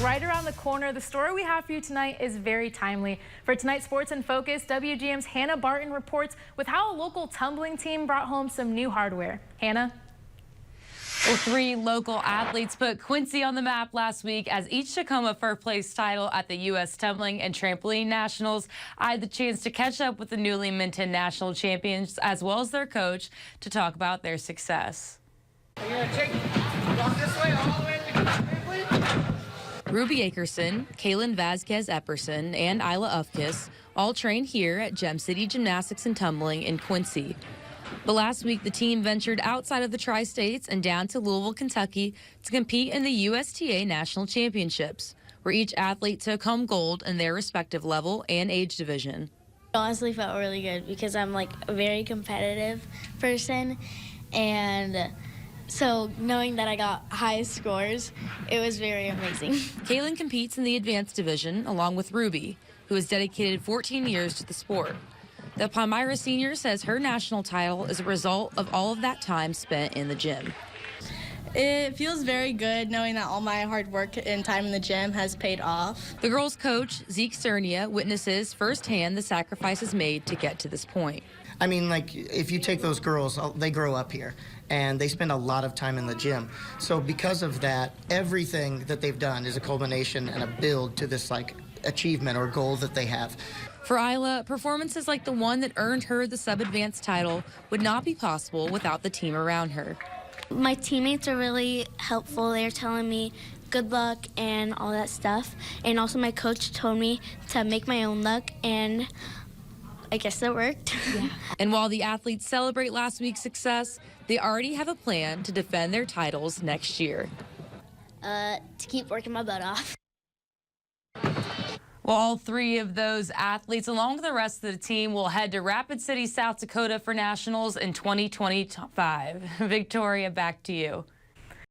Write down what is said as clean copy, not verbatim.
right around the corner. The story we have for you tonight is very timely. For tonight's Sports in Focus, WGM's Hannah Barton reports with how a local tumbling team brought home some new hardware. Hannah? Well, 3 local athletes put Quincy on the map last week as each took home a first-place title at the U.S. Tumbling and Trampoline Nationals. I had the chance to catch up with the newly minted national champions as well as their coach to talk about their success. You're going to walk this way all the way to the trampoline? Ruby Akerson, Kaylin Vasquez-Epperson, and Isla Ufkis all train here at Gem City Gymnastics and Tumbling in Quincy. But last week, the team ventured outside of the Tri-States and down to Louisville, Kentucky to compete in the USTA National Championships, where each athlete took home gold in their respective level and age division. It honestly felt really good because I'm like a very competitive person, and so knowing that I got high scores, it was very amazing. Kaylin competes in the advanced division along with Ruby, who has dedicated 14 years to the sport. The Palmyra senior says her national title is a result of all of that time spent in the gym. It feels very good knowing that all my hard work and time in the gym has paid off. The girls' coach, Zeke Cernia, witnesses firsthand the sacrifices made to get to this point. I mean, like, if you take those girls, they grow up here, and they spend a lot of time in the gym. So because of that, everything that they've done is a culmination and a build to this, like, achievement or goal that they have. For Isla, performances like the one that earned her the sub-advanced title would not be possible without the team around her. My teammates are really helpful. They're telling me good luck and all that stuff. And also my coach told me to make my own luck, and I guess that worked. Yeah. And while the athletes celebrate last week's success, they already have a plan to defend their titles next year. To keep working my butt off. Well, all 3 of those athletes, along with the rest of the team, will head to Rapid City, South Dakota for nationals in 2025. Victoria, back to you.